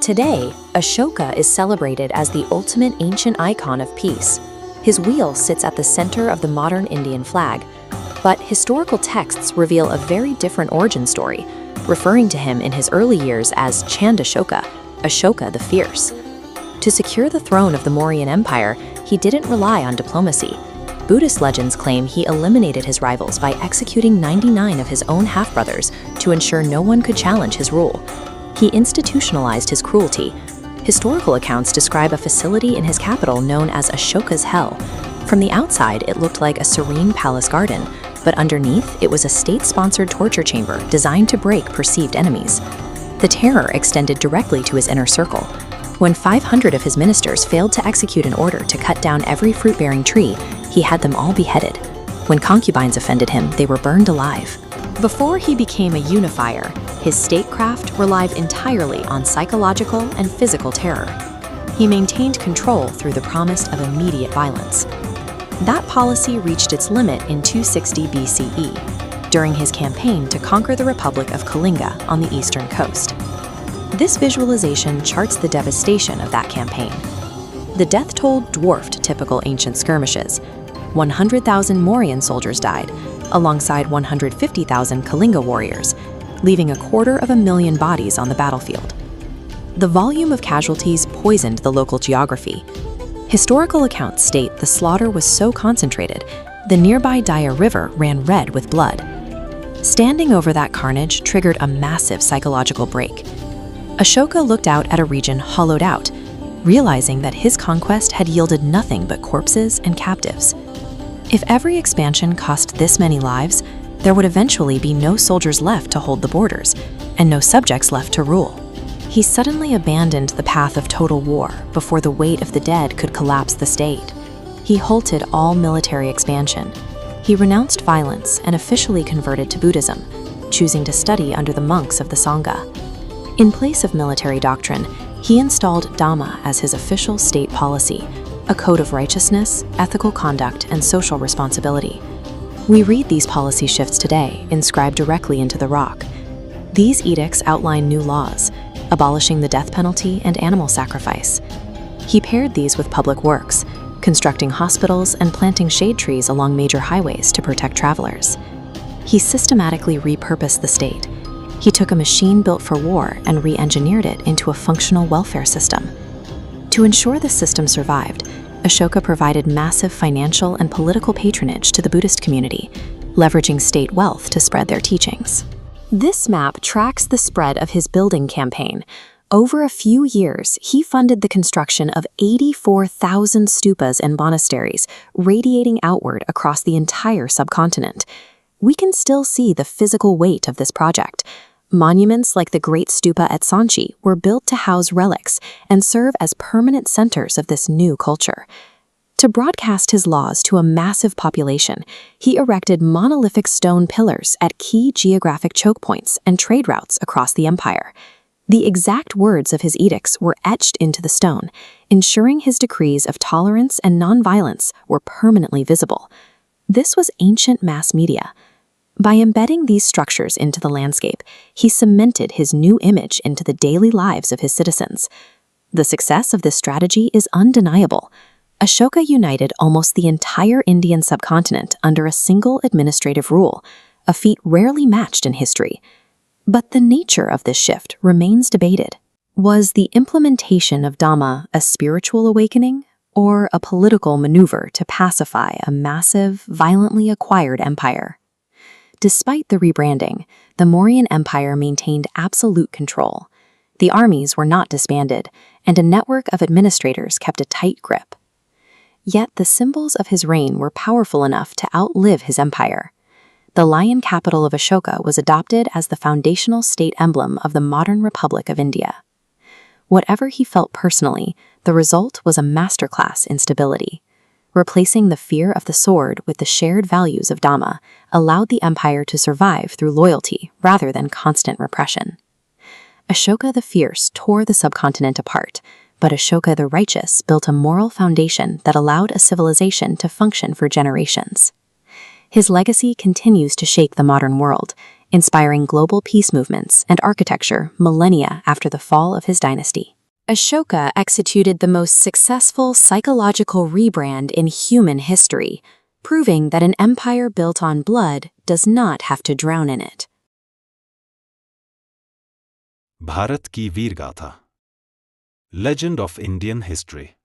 Today, Ashoka is celebrated as the ultimate ancient icon of peace. His wheel sits at the center of the modern Indian flag, but historical texts reveal a very different origin story, referring to him in his early years as Chandashoka, Ashoka the Fierce. To secure the throne of the Mauryan Empire, he didn't rely on diplomacy. Buddhist legends claim he eliminated his rivals by executing 99 of his own half-brothers to ensure no one could challenge his rule. He institutionalized his cruelty. Historical accounts describe a facility in his capital known as Ashoka's Hell. From the outside, it looked like a serene palace garden, but underneath, it was a state-sponsored torture chamber designed to break perceived enemies. The terror extended directly to his inner circle. When 500 of his ministers failed to execute an order to cut down every fruit-bearing tree, he had them all beheaded. When concubines offended him, they were burned alive. Before he became a unifier, his statecraft relied entirely on psychological and physical terror. He maintained control through the promise of immediate violence. That policy reached its limit in 260 BCE, during his campaign to conquer the Republic of Kalinga on the eastern coast. This visualization charts the devastation of that campaign. The death toll dwarfed typical ancient skirmishes. 100,000 Mauryan soldiers died, alongside 150,000 Kalinga warriors, leaving 250,000 bodies on the battlefield. The volume of casualties poisoned the local geography. Historical accounts state the slaughter was so concentrated, the nearby Daya River ran red with blood. Standing over that carnage triggered a massive psychological break. Ashoka looked out at a region hollowed out, realizing that his conquest had yielded nothing but corpses and captives. If every expansion cost this many lives, there would eventually be no soldiers left to hold the borders, and no subjects left to rule. He suddenly abandoned the path of total war before the weight of the dead could collapse the state. He halted all military expansion. He renounced violence and officially converted to Buddhism, choosing to study under the monks of the Sangha. In place of military doctrine, he installed Dhamma as his official state policy, a code of righteousness, ethical conduct, and social responsibility. We read these policy shifts today, inscribed directly into the rock. These edicts outline new laws, abolishing the death penalty and animal sacrifice. He paired these with public works, constructing hospitals and planting shade trees along major highways to protect travelers. He systematically repurposed the state. He took a machine built for war and re-engineered it into a functional welfare system. To ensure the system survived, Ashoka provided massive financial and political patronage to the Buddhist community, leveraging state wealth to spread their teachings. This map tracks the spread of his building campaign. Over a few years, he funded the construction of 84,000 stupas and monasteries, radiating outward across the entire subcontinent. We can still see the physical weight of this project. Monuments like the Great Stupa at Sanchi were built to house relics and serve as permanent centers of this new culture. To broadcast his laws to a massive population, he erected monolithic stone pillars at key geographic choke points and trade routes across the empire. The exact words of his edicts were etched into the stone, ensuring his decrees of tolerance and nonviolence were permanently visible. This was ancient mass media. By embedding these structures into the landscape, he cemented his new image into the daily lives of his citizens. The success of this strategy is undeniable. Ashoka united almost the entire Indian subcontinent under a single administrative rule, a feat rarely matched in history. But the nature of this shift remains debated. Was the implementation of Dhamma a spiritual awakening, or a political maneuver to pacify a massive, violently acquired empire? Despite the rebranding, the Mauryan Empire maintained absolute control. The armies were not disbanded, and a network of administrators kept a tight grip. Yet the symbols of his reign were powerful enough to outlive his empire. The lion capital of Ashoka was adopted as the foundational state emblem of the modern Republic of India. Whatever he felt personally, the result was a masterclass in stability. Replacing the fear of the sword with the shared values of Dhamma allowed the empire to survive through loyalty rather than constant repression. Ashoka the Fierce tore the subcontinent apart, but Ashoka the Righteous built a moral foundation that allowed a civilization to function for generations. His legacy continues to shake the modern world, inspiring global peace movements and architecture millennia after the fall of his dynasty. Ashoka executed the most successful psychological rebrand in human history, proving that an empire built on blood does not have to drown in it. Bharat की वीरगाथा, Legend of Indian History.